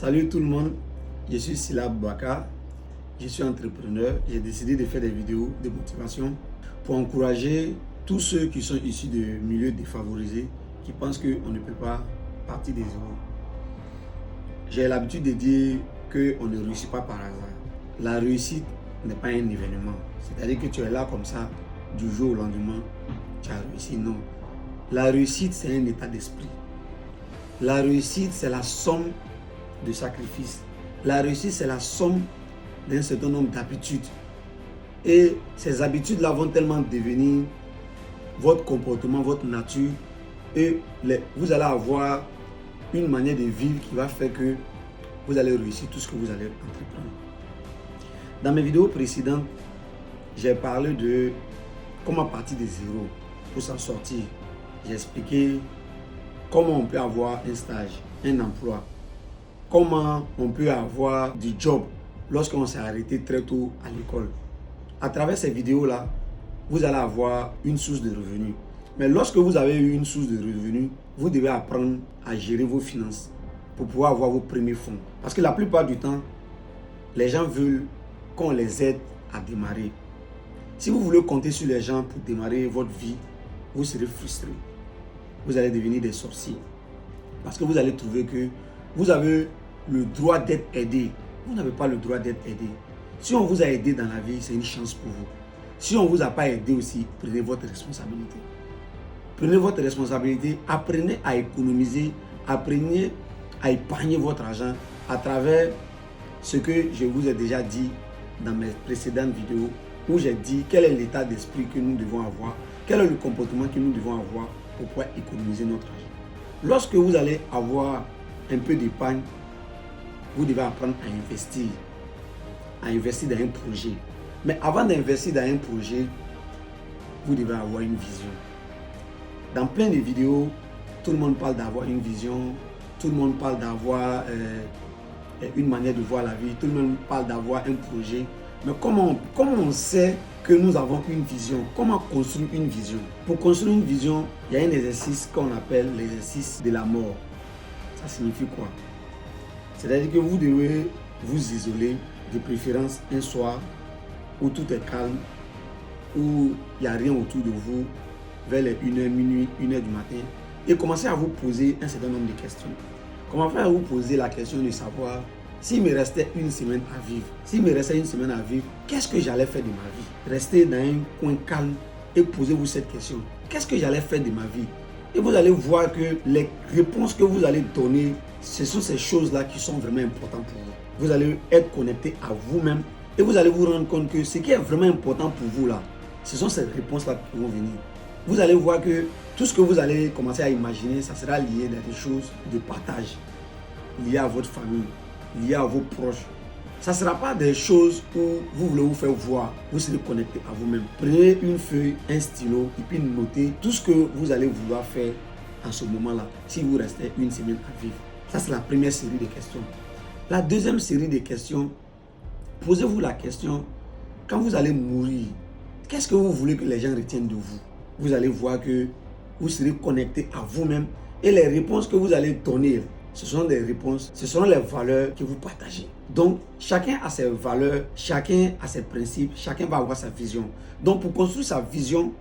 Salut tout le monde, je suis Sila Bouaka, je suis entrepreneur. J'ai décidé de faire des vidéos de motivation pour encourager tous ceux qui sont issus de milieux défavorisés, qui pensent qu'on ne peut pas partir des zéros. J'ai l'habitude de dire qu'on ne réussit pas par hasard. La réussite n'est pas un événement, c'est-à-dire que tu es là comme ça, du jour au lendemain, tu as réussi. Non. La réussite, c'est un état d'esprit. La réussite, c'est la somme de sacrifices. La réussite, c'est la somme d'un certain nombre d'habitudes. Et ces habitudes-là vont tellement devenir votre comportement, votre nature, et vous allez avoir une manière de vivre qui va faire que vous allez réussir tout ce que vous allez entreprendre. Dans mes vidéos précédentes, j'ai parlé de comment partir de zéro pour s'en sortir. J'ai expliqué comment on peut avoir un stage, un emploi, comment on peut avoir du job lorsqu'on s'est arrêté très tôt à l'école. À travers ces vidéos-là, vous allez avoir une source de revenus. Mais lorsque vous avez eu une source de revenus, vous devez apprendre à gérer vos finances pour pouvoir avoir vos premiers fonds. Parce que la plupart du temps, les gens veulent qu'on les aide à démarrer. Si vous voulez compter sur les gens pour démarrer votre vie, vous serez frustré. Vous allez devenir des sorciers. Parce que vous allez trouver que vous avez le droit d'être aidé. Vous n'avez pas le droit d'être aidé. Si on vous a aidé dans la vie, c'est une chance pour vous. Si on ne vous a pas aidé aussi, prenez votre responsabilité. Prenez votre responsabilité, apprenez à économiser, apprenez à épargner votre argent à travers ce que je vous ai déjà dit dans mes précédentes vidéos, où j'ai dit quel est l'état d'esprit que nous devons avoir, quel est le comportement que nous devons avoir pour pouvoir économiser notre argent. Lorsque vous allez avoir un peu d'épargne, vous devez apprendre à investir dans un projet. Mais avant d'investir dans un projet, vous devez avoir une vision. Dans plein de vidéos, tout le monde parle d'avoir une vision, tout le monde parle d'avoir une manière de voir la vie, tout le monde parle d'avoir un projet. Mais comment on sait que nous avons une vision? Comment construire une vision? Pour construire une vision, il y a un exercice qu'on appelle l'exercice de la mort. Ça signifie quoi? C'est-à-dire que vous devez vous isoler, de préférence un soir où tout est calme, où il n'y a rien autour de vous, vers les 1h, minuit, 1h du matin, et commencer à vous poser un certain nombre de questions. Commencez à vous poser la question de savoir s'il me restait une semaine à vivre. S'il me restait une semaine à vivre, qu'est-ce que j'allais faire de ma vie? Restez dans un coin calme et posez-vous cette question. Qu'est-ce que j'allais faire de ma vie? Et vous allez voir que les réponses que vous allez donner, ce sont ces choses-là qui sont vraiment importantes pour vous. Vous allez être connecté à vous-même et vous allez vous rendre compte que ce qui est vraiment important pour vous là, ce sont ces réponses-là qui vont venir. Vous allez voir que tout ce que vous allez commencer à imaginer, ça sera lié à des choses de partage, liées à votre famille, liées à vos proches. Ça ne sera pas des choses où vous voulez vous faire voir, vous serez connecté à vous-même. Prenez une feuille, un stylo et puis notez tout ce que vous allez vouloir faire en ce moment-là, si vous restez une semaine à vivre. Ça, c'est la première série de questions. La deuxième série de questions, posez-vous la question, quand vous allez mourir, qu'est-ce que vous voulez que les gens retiennent de vous? Vous allez voir que vous serez connecté à vous-même et les réponses que vous allez donner, ce sont des réponses, ce sont les valeurs que vous partagez. Donc, chacun a ses valeurs, chacun a ses principes, chacun va avoir sa vision. Donc, pour construire sa vision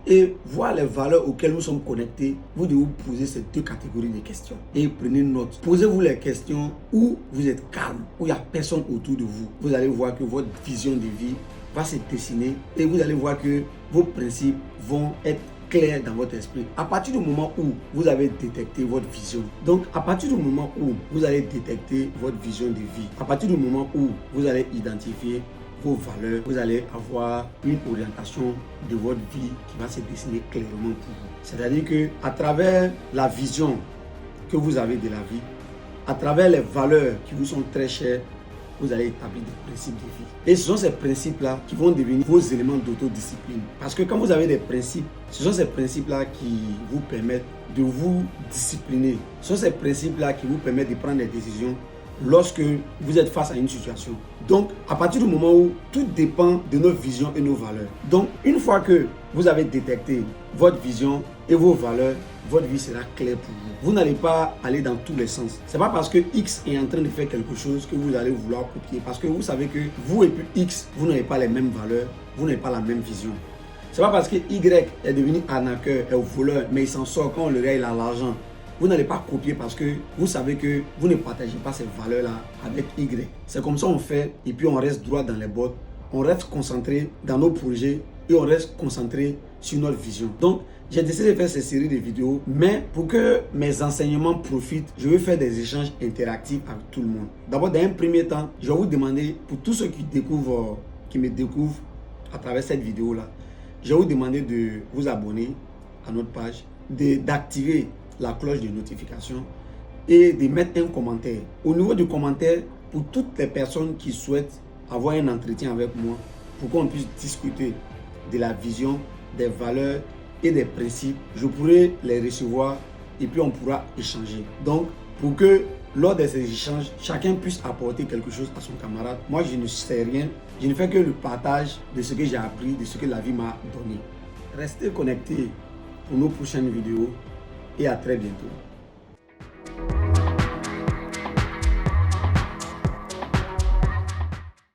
et voir les valeurs auxquelles nous sommes connectés, vous devez vous poser ces deux catégories de questions. Et prenez note. Posez-vous les questions où vous êtes calme, où il n'y a personne autour de vous. Vous allez voir que votre vision de vie va se dessiner et vous allez voir que vos principes vont être clair dans votre esprit. À partir du moment où vous avez détecté votre vision, donc à partir du moment où vous allez détecter votre vision de vie, à partir du moment où vous allez identifier vos valeurs, vous allez avoir une orientation de votre vie qui va se dessiner clairement pour vous. C'est-à-dire que à travers la vision que vous avez de la vie, à travers les valeurs qui vous sont très chères, vous allez établir des principes de vie. Et ce sont ces principes-là qui vont devenir vos éléments d'autodiscipline. Parce que quand vous avez des principes, ce sont ces principes-là qui vous permettent de vous discipliner. Ce sont ces principes-là qui vous permettent de prendre des décisions lorsque vous êtes face à une situation. Donc, à partir du moment où tout dépend de nos visions et nos valeurs. Donc, une fois que vous avez détecté votre vision et vos valeurs, votre vie sera claire pour vous. Vous n'allez pas aller dans tous les sens. C'est pas parce que X est en train de faire quelque chose que vous allez vouloir copier. Parce que vous savez que vous et puis X, vous n'avez pas les mêmes valeurs, vous n'avez pas la même vision. C'est pas parce que Y est devenu arnaqueur, est voleur, mais il s'en sort quand on le regarde, il a l'argent. Vous n'allez pas copier parce que vous savez que vous ne partagez pas ces valeurs-là avec Y. C'est comme ça on fait et puis on reste droit dans les bottes. On reste concentré dans nos projets et on reste concentré sur notre vision. Donc, j'ai décidé de faire cette série de vidéos, mais pour que mes enseignements profitent, je vais faire des échanges interactifs avec tout le monde. D'abord, dans un premier temps, je vais vous demander, pour tous ceux qui me découvrent à travers cette vidéo-là, je vais vous demander de vous abonner à notre page, d'activer la cloche de notification et de mettre un commentaire. Au niveau du commentaire, pour toutes les personnes qui souhaitent avoir un entretien avec moi, pour qu'on puisse discuter de la vision, des valeurs et des principes, je pourrai les recevoir et puis on pourra échanger. Donc, pour que lors de ces échanges, chacun puisse apporter quelque chose à son camarade. Moi, je ne sais rien. Je ne fais que le partage de ce que j'ai appris, de ce que la vie m'a donné. Restez connectés pour nos prochaines vidéos et à très bientôt.